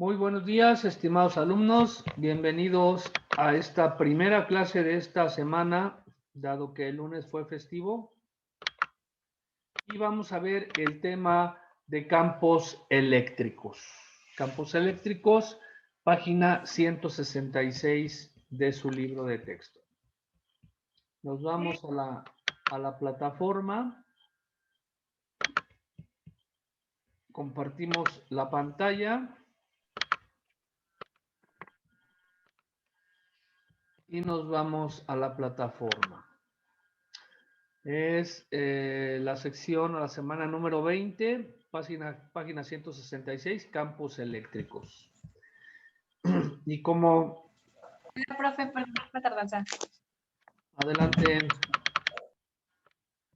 Muy buenos días, estimados alumnos. Bienvenidos a esta primera clase de esta semana, dado que el lunes fue festivo. Y vamos a ver el tema de campos eléctricos. Campos eléctricos, página 166 de su libro de texto. Nos vamos a la plataforma. Compartimos la pantalla. Y nos vamos a la plataforma. Es la sección o la semana número 20, página 166, campos eléctricos. Y como... Hola, profe, perdón la tardanza. Adelante.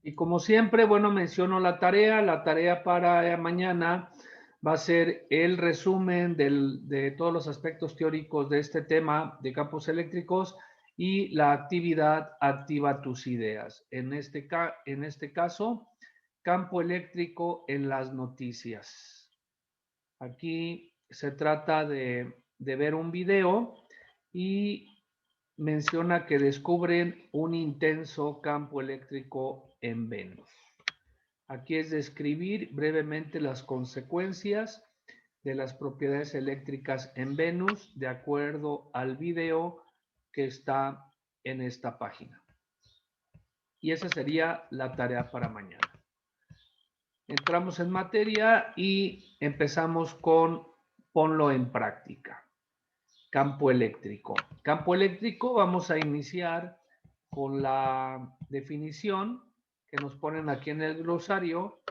Y como siempre, bueno, menciono la tarea. La tarea para mañana va a ser el resumen de todos los aspectos teóricos de este tema de campos eléctricos y la actividad activa tus ideas. En este caso, campo eléctrico en las noticias. Aquí se trata de ver un video y menciona que descubren un intenso campo eléctrico en Venus. Aquí es describir brevemente las consecuencias de las propiedades eléctricas en Venus de acuerdo al video que está en esta página. Y esa sería la tarea para mañana. Entramos en materia y empezamos con ponlo en práctica. Campo eléctrico. Campo eléctrico, vamos a iniciar con la definición que nos ponen aquí en el glosario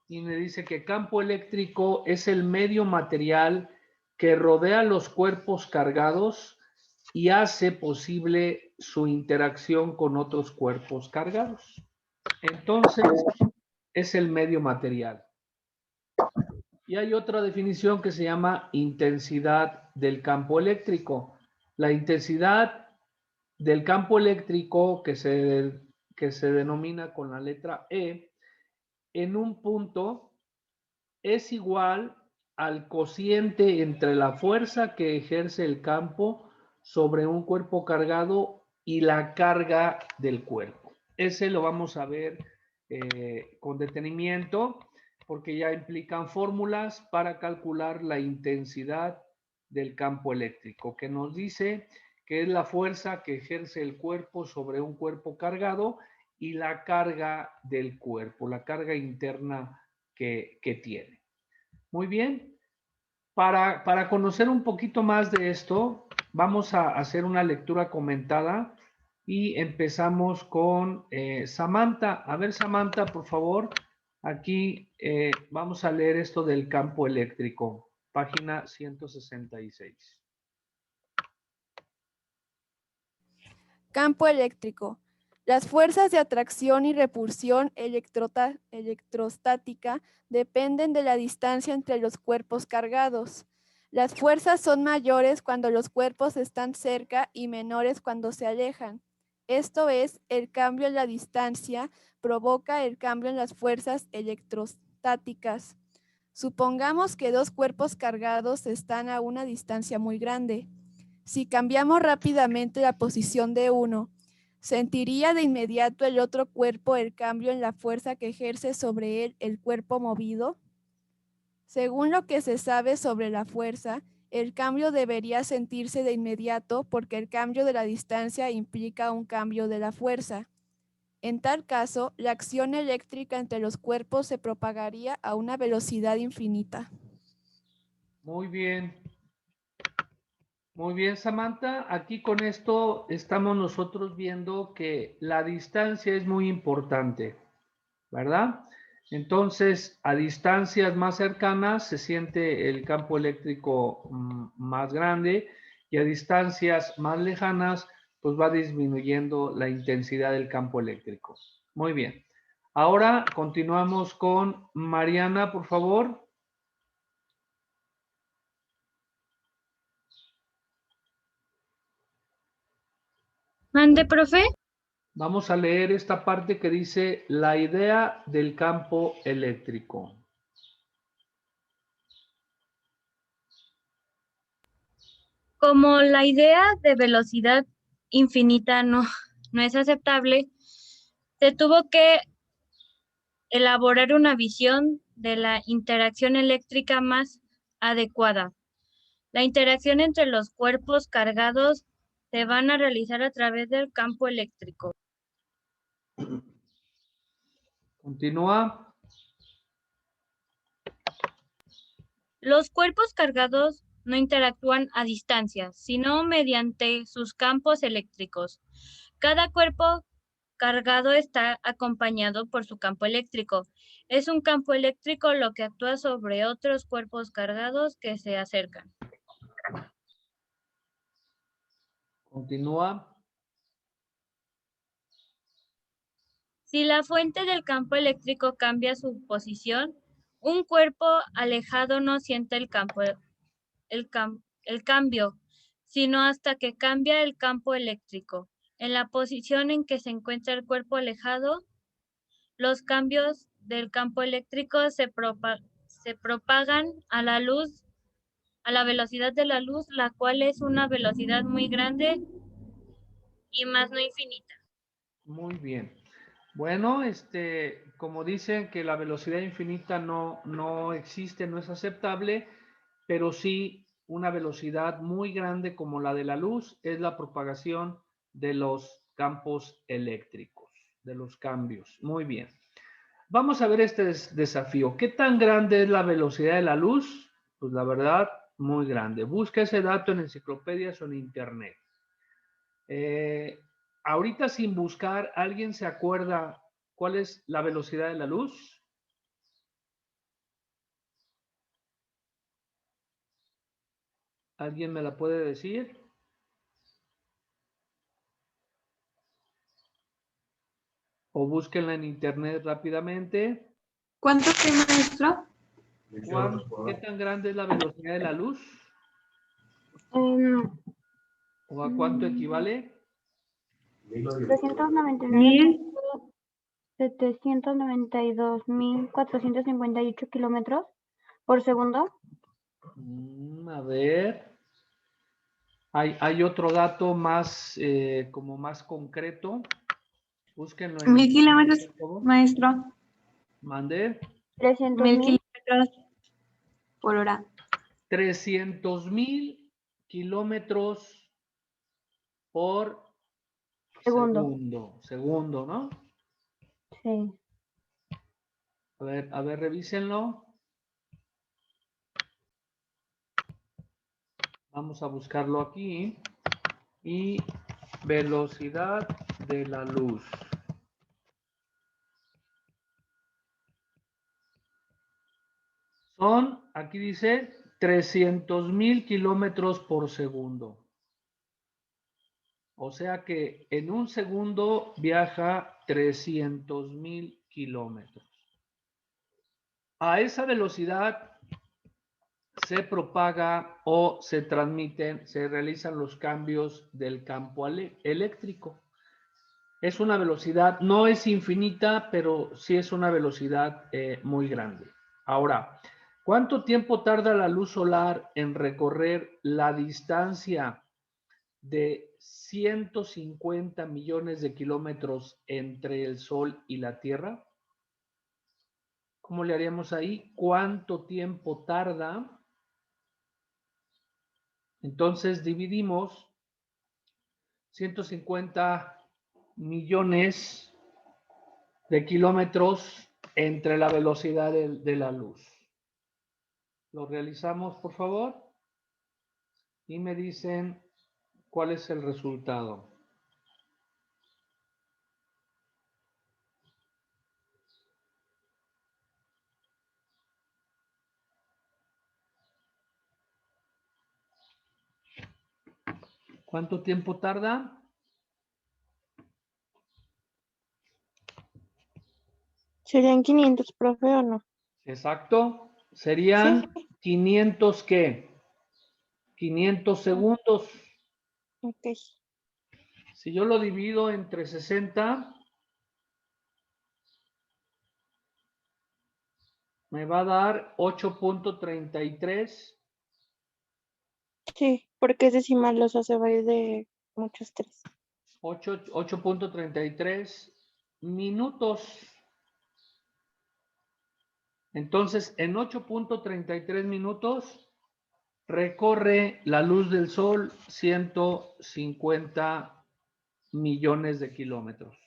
y me dice que campo eléctrico es el medio material que rodea los cuerpos cargados y hace posible su interacción con otros cuerpos cargados. Entonces, es el medio material. Y hay otra definición que se llama intensidad del campo eléctrico. La intensidad del campo eléctrico que se denomina con la letra E en un punto es igual al cociente entre la fuerza que ejerce el campo sobre un cuerpo cargado y la carga del cuerpo. Ese lo vamos a ver con detenimiento porque ya implican fórmulas para calcular la intensidad del campo eléctrico, que nos dice que es la fuerza que ejerce el cuerpo sobre un cuerpo cargado y la carga del cuerpo, la carga interna que tiene. Muy bien. Para conocer un poquito más de esto, vamos a hacer una lectura comentada y empezamos con Samantha. A ver, Samantha, por favor, aquí vamos a leer esto del campo eléctrico, página 166. Campo eléctrico. Las fuerzas de atracción y repulsión electrostática dependen de la distancia entre los cuerpos cargados. Las fuerzas son mayores cuando los cuerpos están cerca y menores cuando se alejan. Esto es, el cambio en la distancia provoca el cambio en las fuerzas electrostáticas. Supongamos que dos cuerpos cargados están a una distancia muy grande. Si cambiamos rápidamente la posición de uno, ¿sentiría de inmediato el otro cuerpo el cambio en la fuerza que ejerce sobre él el cuerpo movido? Según lo que se sabe sobre la fuerza, el cambio debería sentirse de inmediato porque el cambio de la distancia implica un cambio de la fuerza. En tal caso, la acción eléctrica entre los cuerpos se propagaría a una velocidad infinita. Muy bien. Muy bien, Samantha. Aquí con esto estamos nosotros viendo que la distancia es muy importante, ¿verdad? Entonces, a distancias más cercanas se siente el campo eléctrico más grande y a distancias más lejanas, pues va disminuyendo la intensidad del campo eléctrico. Muy bien. Ahora continuamos con Mariana, por favor. ¿Mande, profe? Vamos a leer esta parte que dice la idea del campo eléctrico. Como la idea de velocidad infinita no es aceptable, se tuvo que elaborar una visión de la interacción eléctrica más adecuada. La interacción entre los cuerpos cargados se van a realizar a través del campo eléctrico. Continúa. Los cuerpos cargados no interactúan a distancia, sino mediante sus campos eléctricos. Cada cuerpo cargado está acompañado por su campo eléctrico. Es un campo eléctrico lo que actúa sobre otros cuerpos cargados que se acercan. Continúa. Si la fuente del campo eléctrico cambia su posición, un cuerpo alejado no siente el cambio, sino hasta que cambia el campo eléctrico. En la posición en que se encuentra el cuerpo alejado, los cambios del campo eléctrico se propagan a la luz, a la velocidad de la luz, la cual es una velocidad muy grande y más no infinita. Muy bien. Bueno, como dicen que la velocidad infinita no existe, no es aceptable, pero sí una velocidad muy grande como la de la luz es la propagación de los campos eléctricos, de los cambios. Muy bien. Vamos a ver este desafío. ¿Qué tan grande es la velocidad de la luz? Pues la verdad, muy grande. Busca ese dato en enciclopedias o en internet. Ahorita sin buscar, ¿alguien se acuerda cuál es la velocidad de la luz? ¿Alguien me la puede decir? O búsquenla en internet rápidamente. ¿Cuánto fue, maestro? Juan, ¿qué tan grande es la velocidad de la luz? ¿O a cuánto equivale? 399.792.458 kilómetros por segundo. A ver. Hay otro dato más, como más concreto. Búsquenlo en 1000 kilómetros, internet, por favor. maestro. Mande. 1000 kilómetros por hora. 300,000 kilómetros por segundo, ¿no? Sí. A ver, revísenlo. Vamos a buscarlo aquí. Y velocidad de la luz. Aquí dice 300,000 kilómetros por segundo. O sea que en un segundo viaja 300,000 kilómetros. A esa velocidad se propaga o se transmiten, se realizan los cambios del campo eléctrico. Es una velocidad, no es infinita, pero sí es una velocidad muy grande. Ahora, ¿cuánto tiempo tarda la luz solar en recorrer la distancia de 150 millones de kilómetros entre el Sol y la Tierra? ¿Cómo le haríamos ahí? ¿Cuánto tiempo tarda? Entonces dividimos 150 millones de kilómetros entre la velocidad de la luz. Lo realizamos, por favor, y me dicen cuál es el resultado. ¿Cuánto tiempo tarda? ¿Serían 500, profe, o no? Exacto. Serían 500, ¿qué? 500 segundos. Ok. Si yo lo divido entre 60, me va a dar 8.33 Sí, porque es decimal, los hace varios de muchos tres. 8.33 minutos. Entonces, en 8.33 minutos recorre la luz del sol 150 millones de kilómetros,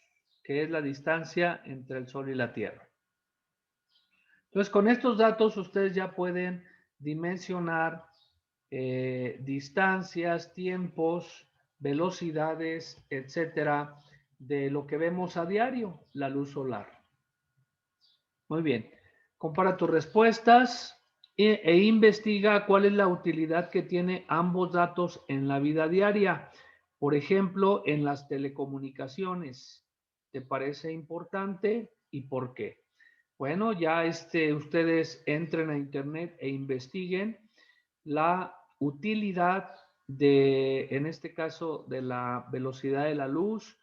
que es la distancia entre el sol y la Tierra. Entonces, con estos datos ustedes ya pueden dimensionar distancias, tiempos, velocidades, etcétera, de lo que vemos a diario, la luz solar. Muy bien. Compara tus respuestas e investiga cuál es la utilidad que tiene ambos datos en la vida diaria. Por ejemplo, en las telecomunicaciones. ¿Te parece importante y por qué? Bueno, ya ustedes entren a internet e investiguen la utilidad de, en este caso, de la velocidad de la luz,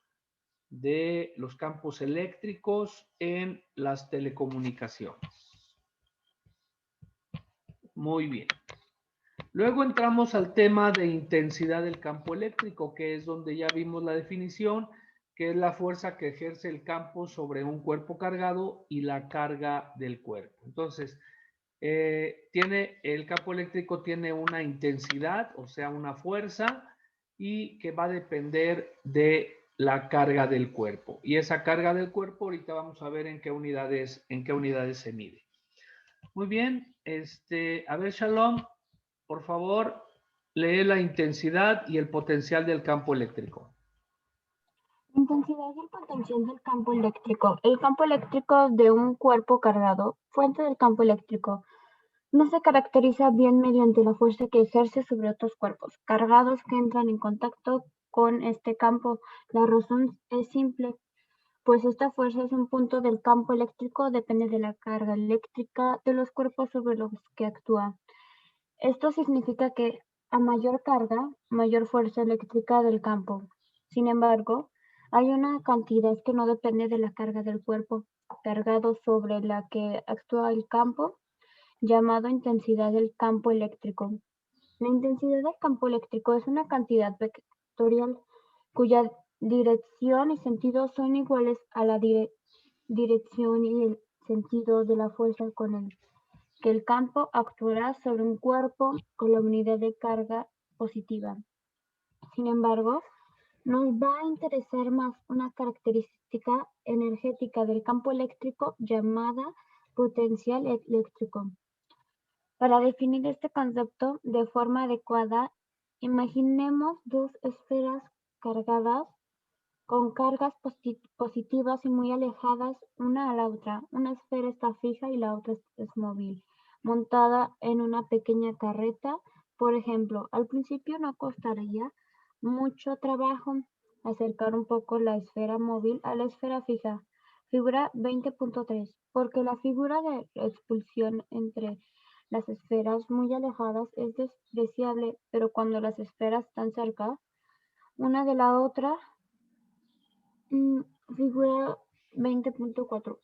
de los campos eléctricos en las telecomunicaciones. Muy bien. Luego entramos al tema de intensidad del campo eléctrico, que es donde ya vimos la definición, que es la fuerza que ejerce el campo sobre un cuerpo cargado y la carga del cuerpo. Entonces, el campo eléctrico tiene una intensidad, o sea, una fuerza, y que va a depender de la carga del cuerpo. Y esa carga del cuerpo, ahorita vamos a ver en qué unidades se mide. Muy bien, a ver, Shalom, por favor, lee la intensidad y el potencial del campo eléctrico. Intensidad y el potencial del campo eléctrico. El campo eléctrico de un cuerpo cargado, fuente del campo eléctrico, no se caracteriza bien mediante la fuerza que ejerce sobre otros cuerpos cargados que entran en contacto con este campo. La razón es simple, pues esta fuerza es un punto del campo eléctrico, depende de la carga eléctrica de los cuerpos sobre los que actúa. Esto significa que a mayor carga, mayor fuerza eléctrica del campo. Sin embargo, hay una cantidad que no depende de la carga del cuerpo cargado sobre la que actúa el campo, llamado intensidad del campo eléctrico. La intensidad del campo eléctrico es una cantidad vectorial cuya dirección y sentido son iguales a la dirección y el sentido de la fuerza con el que el campo actuará sobre un cuerpo con la unidad de carga positiva. Sin embargo, nos va a interesar más una característica energética del campo eléctrico llamada potencial eléctrico. Para definir este concepto de forma adecuada, imaginemos dos esferas cargadas con cargas positivas y muy alejadas una a la otra. Una esfera está fija y la otra es móvil, montada en una pequeña carreta. Por ejemplo, al principio no costaría mucho trabajo acercar un poco la esfera móvil a la esfera fija. Figura 20.3, porque la figura de expulsión entre las esferas muy alejadas es despreciable, pero cuando las esferas están cerca una de la otra, figura 20.4.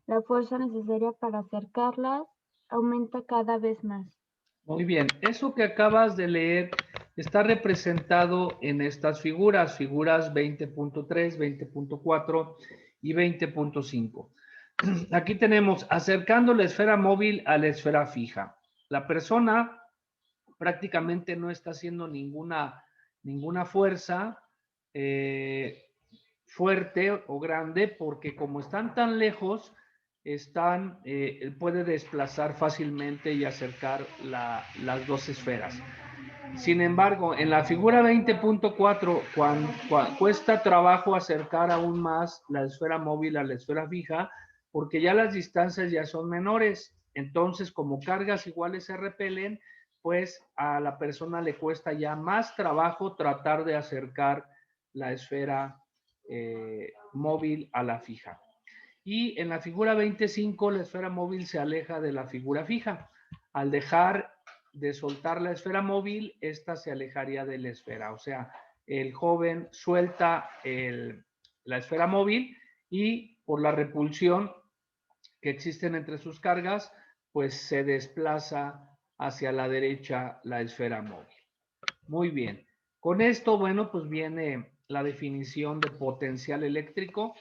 La fuerza necesaria para acercarlas aumenta cada vez más. Muy bien, eso que acabas de leer está representado en estas figuras 20.3, 20.4 y 20.5. Aquí tenemos acercando la esfera móvil a la esfera fija. La persona prácticamente no está haciendo ninguna fuerza fuerte o grande porque como están tan lejos, puede desplazar fácilmente y acercar las dos esferas. Sin embargo, en la figura 20.4, cuando cuesta trabajo acercar aún más la esfera móvil a la esfera fija, porque ya las distancias ya son menores. Entonces, como cargas iguales se repelen, pues a la persona le cuesta ya más trabajo tratar de acercar la esfera móvil a la fija. Y en la figura 25, la esfera móvil se aleja de la figura fija. Al dejar de soltar la esfera móvil, esta se alejaría de la esfera. O sea, el joven suelta la esfera móvil y por la repulsión que existen entre sus cargas, pues se desplaza hacia la derecha la esfera móvil. Muy bien. Con esto, bueno, pues viene la definición de potencial eléctrico,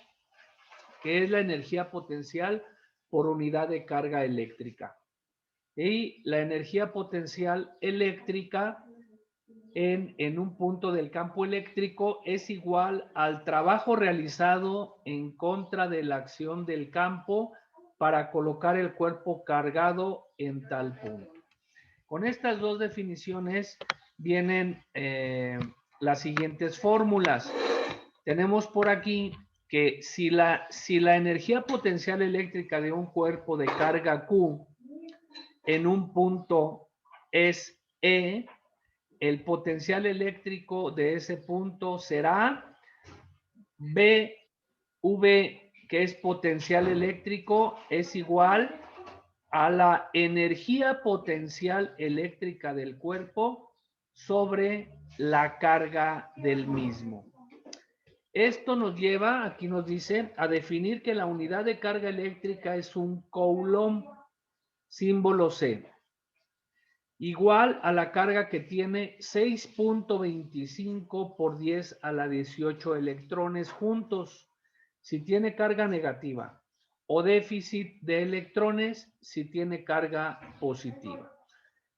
que es la energía potencial por unidad de carga eléctrica. Y la energía potencial eléctrica en un punto del campo eléctrico es igual al trabajo realizado en contra de la acción del campo para colocar el cuerpo cargado en tal punto. Con estas dos definiciones vienen las siguientes fórmulas. Tenemos por aquí que si la energía potencial eléctrica de un cuerpo de carga Q en un punto es E, el potencial eléctrico de ese punto será BV, que es potencial eléctrico, es igual a la energía potencial eléctrica del cuerpo sobre la carga del mismo. Esto nos lleva, aquí nos dice, a definir que la unidad de carga eléctrica es un coulomb, símbolo C, igual a la carga que tiene 6.25 por 10 a la 18 electrones juntos, si tiene carga negativa, o déficit de electrones si tiene carga positiva.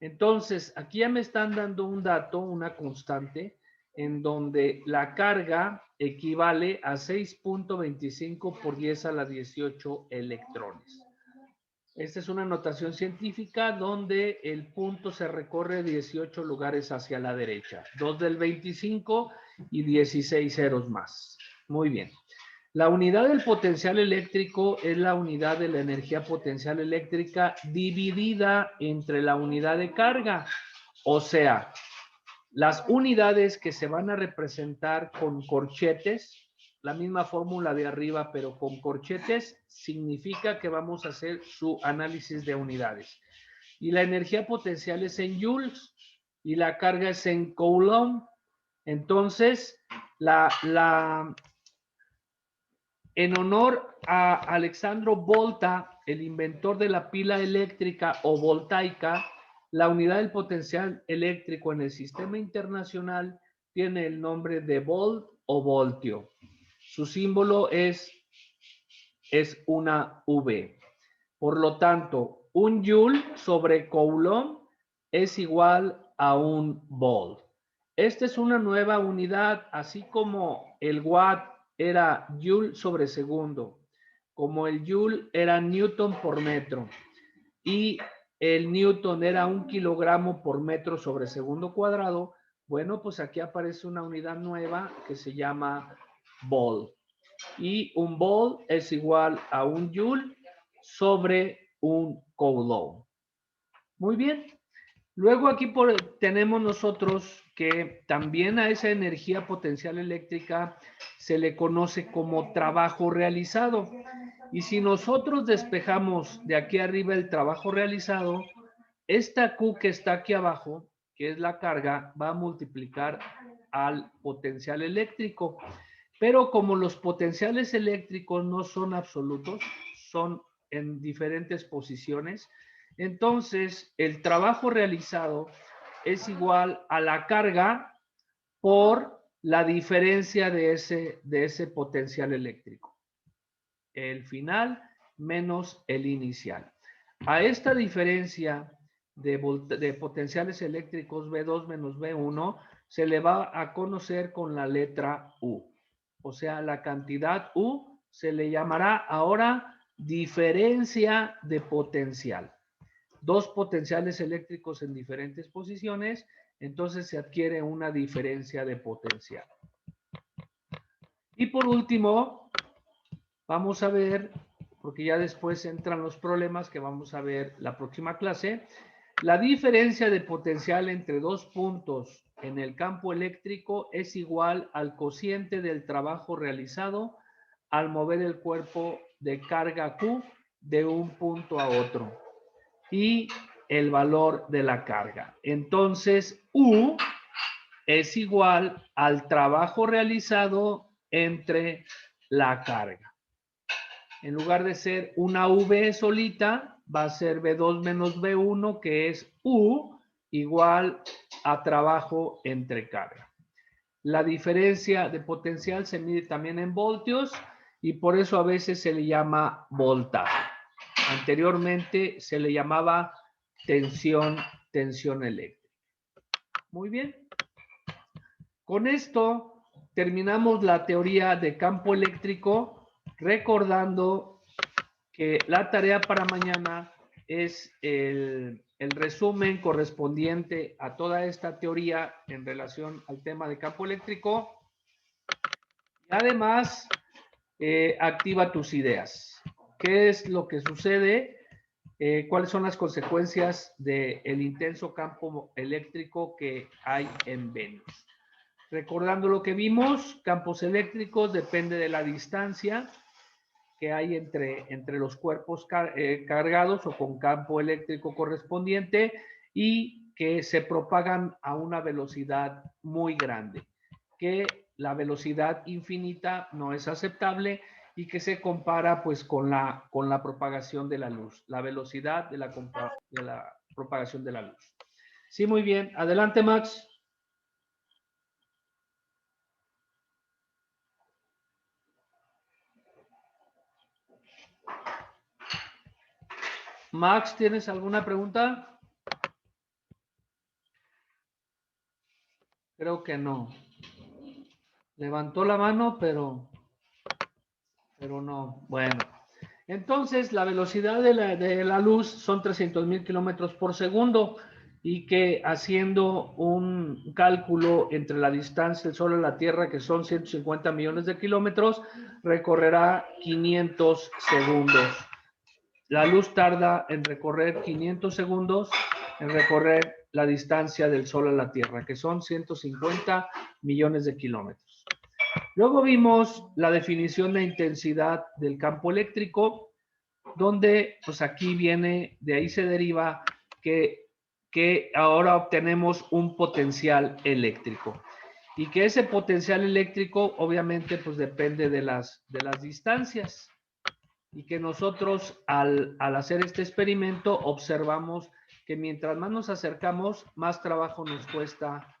Entonces, aquí ya me están dando un dato, una constante, en donde la carga equivale a 6.25 por 10 a la 18 electrones. Esta es una notación científica donde el punto se recorre 18 lugares hacia la derecha, 2 del 25 y 16 ceros más. Muy bien. La unidad del potencial eléctrico es la unidad de la energía potencial eléctrica dividida entre la unidad de carga. O sea, las unidades que se van a representar con corchetes, la misma fórmula de arriba, pero con corchetes, significa que vamos a hacer su análisis de unidades. Y la energía potencial es en joules y la carga es en coulomb. Entonces, en honor a Alexandro Volta, el inventor de la pila eléctrica o voltaica, la unidad del potencial eléctrico en el sistema internacional tiene el nombre de volt o voltio. Su símbolo es una V. Por lo tanto, un joule sobre coulomb es igual a un volt. Esta es una nueva unidad, así como el watt era joule sobre segundo, como el joule era newton por metro y el newton era 1 kilogramo por metro sobre segundo cuadrado. Bueno, pues aquí aparece una unidad nueva que se llama volt. Y un volt es igual a un joule sobre un coulomb. Muy bien. Luego aquí tenemos nosotros que también a esa energía potencial eléctrica se le conoce como trabajo realizado. Y si nosotros despejamos de aquí arriba el trabajo realizado, esta Q que está aquí abajo, que es la carga, va a multiplicar al potencial eléctrico. Pero como los potenciales eléctricos no son absolutos, son en diferentes posiciones, entonces el trabajo realizado es igual a la carga por la diferencia de ese potencial eléctrico. El final menos el inicial. A esta diferencia de potenciales eléctricos V2 menos V1 se le va a conocer con la letra U. O sea, la cantidad U se le llamará ahora diferencia de potencial. Dos potenciales eléctricos en diferentes posiciones, entonces se adquiere una diferencia de potencial. Y por último, vamos a ver, porque ya después entran los problemas que vamos a ver la próxima clase, la diferencia de potencial entre dos puntos en el campo eléctrico es igual al cociente del trabajo realizado al mover el cuerpo de carga Q de un punto a otro y el valor de la carga. Entonces, U es igual al trabajo realizado entre la carga. En lugar de ser una V solita, va a ser V2 menos V1, que es U, igual a trabajo entre carga. La diferencia de potencial se mide también en voltios y por eso a veces se le llama voltaje. Anteriormente se le llamaba tensión eléctrica. Muy bien. Con esto terminamos la teoría de campo eléctrico, recordando que la tarea para mañana es el resumen correspondiente a toda esta teoría en relación al tema de campo eléctrico. Y además, activa tus ideas. ¿Qué es lo que sucede? ¿Cuáles son las consecuencias del intenso campo eléctrico que hay en Venus? Recordando lo que vimos, campos eléctricos depende de la distancia que hay entre los cuerpos cargados o con campo eléctrico correspondiente y que se propagan a una velocidad muy grande, que la velocidad infinita no es aceptable y que se compara pues con la propagación de la luz, la velocidad de la propagación de la luz. Sí, muy bien. Adelante, Max. Max, ¿tienes alguna pregunta? Creo que no. Levantó la mano, pero no. Bueno, entonces la velocidad de la luz son 300,000 kilómetros por segundo y que haciendo un cálculo entre la distancia del Sol a la Tierra, que son 150 millones de kilómetros, recorrerá 500 segundos. La luz tarda en recorrer 500 segundos en recorrer la distancia del Sol a la Tierra, que son 150 millones de kilómetros. Luego vimos la definición de intensidad del campo eléctrico, donde pues aquí viene, de ahí se deriva que ahora obtenemos un potencial eléctrico. Y que ese potencial eléctrico obviamente pues depende de las distancias. Y que nosotros al hacer este experimento observamos que mientras más nos acercamos, más trabajo nos cuesta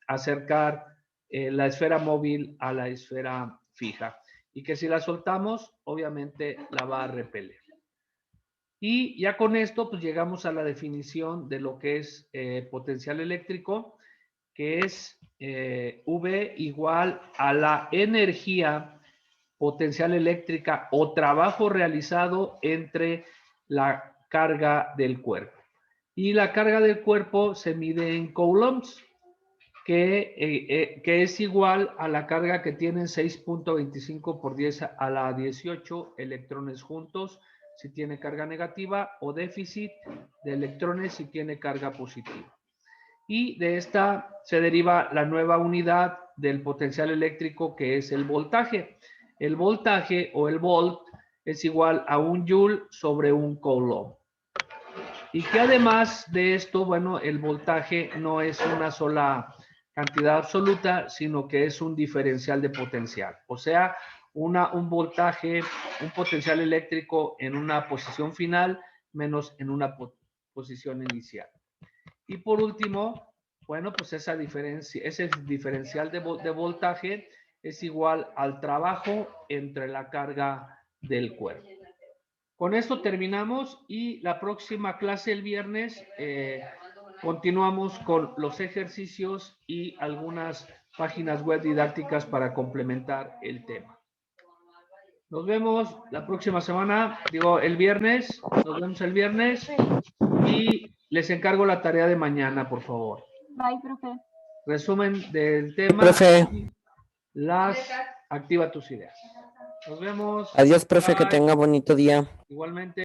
acercar la esfera móvil a la esfera fija. Y que si la soltamos, obviamente la va a repeler. Y ya con esto, pues llegamos a la definición de lo que es potencial eléctrico, que es V igual a la energía potencial eléctrica o trabajo realizado entre la carga del cuerpo. Y la carga del cuerpo se mide en coulombs, que es igual a la carga que tienen 6.25 por 10 a la 18 electrones juntos si tiene carga negativa o déficit de electrones si tiene carga positiva. Y de esta se deriva la nueva unidad del potencial eléctrico, que es el voltaje. El voltaje o el volt es igual a 1 joule sobre 1 coulomb. Y que además de esto, bueno, el voltaje no es una sola cantidad absoluta, sino que es un diferencial de potencial. O sea, un voltaje, un potencial eléctrico en una posición final menos en una posición inicial. Y por último, bueno, pues ese diferencial de voltaje es igual al trabajo entre la carga del cuerpo. Con esto terminamos y la próxima clase el viernes continuamos con los ejercicios y algunas páginas web didácticas para complementar el tema. Nos vemos la próxima semana, el viernes, nos vemos el viernes y les encargo la tarea de mañana, por favor. Bye, profe. Resumen del tema. Profe. Activa tus ideas. Nos vemos. Adiós, profe, Bye. que tenga bonito día. Igualmente.